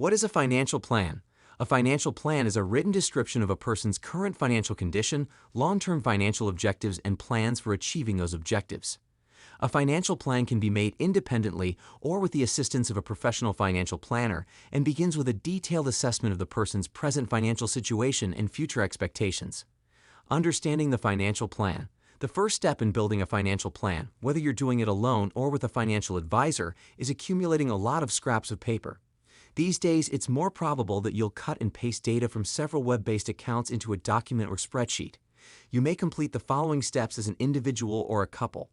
What is a financial plan? A financial plan is a written description of a person's current financial condition, long-term financial objectives, and plans for achieving those objectives. A financial plan can be made independently or with the assistance of a professional financial planner and begins with a detailed assessment of the person's present financial situation and future expectations. Understanding the financial plan. The first step in building a financial plan, whether you're doing it alone or with a financial advisor, is accumulating a lot of scraps of paper. These days, it's more probable that you'll cut and paste data from several web-based accounts into a document or spreadsheet. You may complete the following steps as an individual or a couple.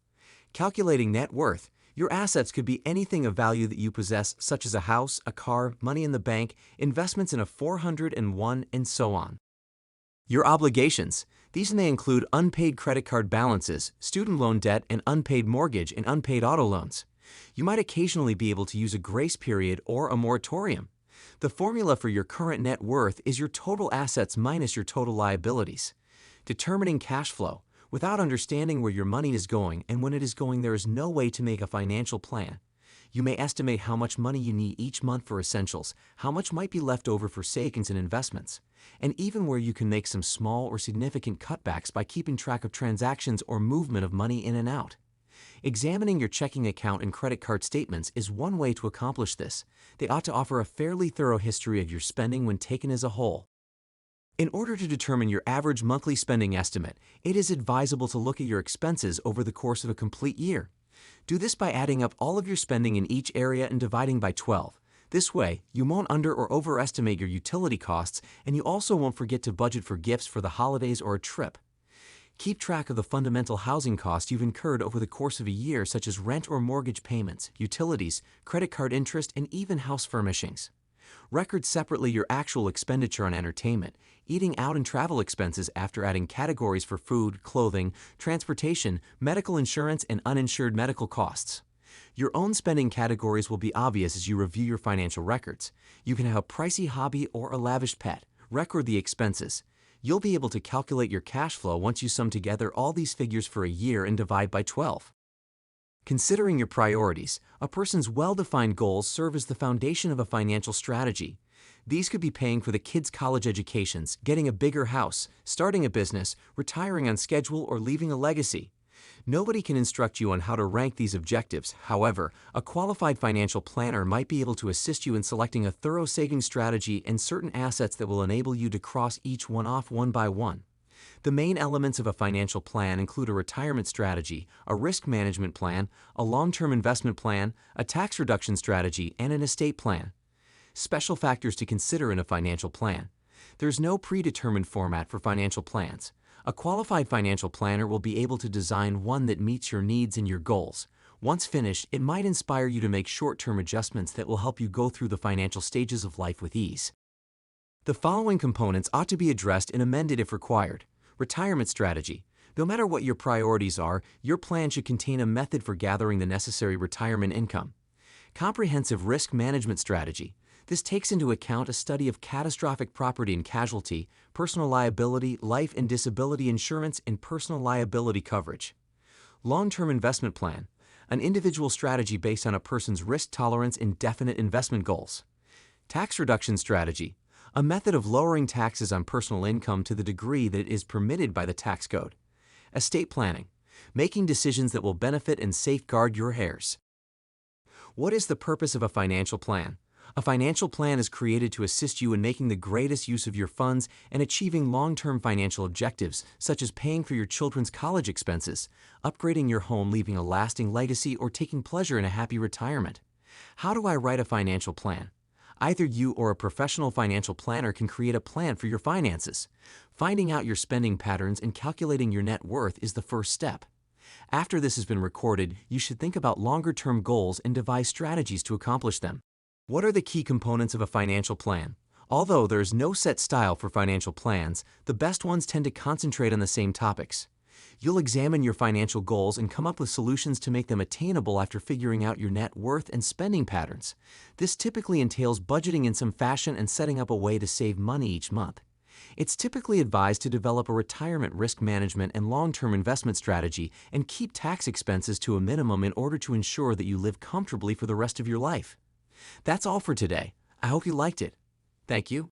Calculating net worth. Your assets could be anything of value that you possess, such as a house, a car, money in the bank, investments in a 401, and so on. Your obligations. These may include unpaid credit card balances, student loan debt, and unpaid mortgage and unpaid auto loans. You might occasionally be able to use a grace period or a moratorium. The formula for your current net worth is your total assets minus your total liabilities. Determining cash flow. Without understanding where your money is going and when it is going, there is no way to make a financial plan. You may estimate how much money you need each month for essentials, how much might be left over for savings and investments, and even where you can make some small or significant cutbacks by keeping track of transactions or movement of money in and out. Examining your checking account and credit card statements is one way to accomplish this. They ought to offer a fairly thorough history of your spending when taken as a whole. In order to determine your average monthly spending estimate, it is advisable to look at your expenses over the course of a complete year. Do this by adding up all of your spending in each area and dividing by 12. This way, you won't under or overestimate your utility costs, and you also won't forget to budget for gifts for the holidays or a trip. Keep track of the fundamental housing costs you've incurred over the course of a year, such as rent or mortgage payments, utilities, credit card interest, and even house furnishings. Record separately your actual expenditure on entertainment, eating out, and travel expenses after adding categories for food, clothing, transportation, medical insurance, and uninsured medical costs. Your own spending categories will be obvious as you review your financial records. You can have a pricey hobby or a lavish pet. Record the expenses. You'll be able to calculate your cash flow once you sum together all these figures for a year and divide by 12. Considering your priorities, a person's well-defined goals serve as the foundation of a financial strategy. These could be paying for the kids' college educations, getting a bigger house, starting a business, retiring on schedule, or leaving a legacy. Nobody can instruct you on how to rank these objectives. However, a qualified financial planner might be able to assist you in selecting a thorough saving strategy and certain assets that will enable you to cross each one off one by one. The main elements of a financial plan include a retirement strategy, a risk management plan, a long-term investment plan, a tax reduction strategy, and an estate plan. Special factors to consider in a financial plan. There's no predetermined format for financial plans. A qualified financial planner will be able to design one that meets your needs and your goals. Once finished, it might inspire you to make short-term adjustments that will help you go through the financial stages of life with ease. The following components ought to be addressed and amended if required. Retirement strategy. No matter what your priorities are, your plan should contain a method for gathering the necessary retirement income. Comprehensive risk management strategy. This takes into account a study of catastrophic property and casualty, personal liability, life and disability insurance, and personal liability coverage. Long-term investment plan. An individual strategy based on a person's risk tolerance and definite investment goals. Tax reduction strategy. A method of lowering taxes on personal income to the degree that it is permitted by the tax code. Estate planning. Making decisions that will benefit and safeguard your heirs. What is the purpose of a financial plan? A financial plan is created to assist you in making the greatest use of your funds and achieving long-term financial objectives, such as paying for your children's college expenses, upgrading your home, leaving a lasting legacy, or taking pleasure in a happy retirement. How do I write a financial plan? Either you or a professional financial planner can create a plan for your finances. Finding out your spending patterns and calculating your net worth is the first step. After this has been recorded, you should think about longer-term goals and devise strategies to accomplish them. What are the key components of a financial plan? Although there is no set style for financial plans, the best ones tend to concentrate on the same topics. You'll examine your financial goals and come up with solutions to make them attainable after figuring out your net worth and spending patterns. This typically entails budgeting in some fashion and setting up a way to save money each month. It's typically advised to develop a retirement risk management and long-term investment strategy and keep tax expenses to a minimum in order to ensure that you live comfortably for the rest of your life. That's all for today. I hope you liked it. Thank you.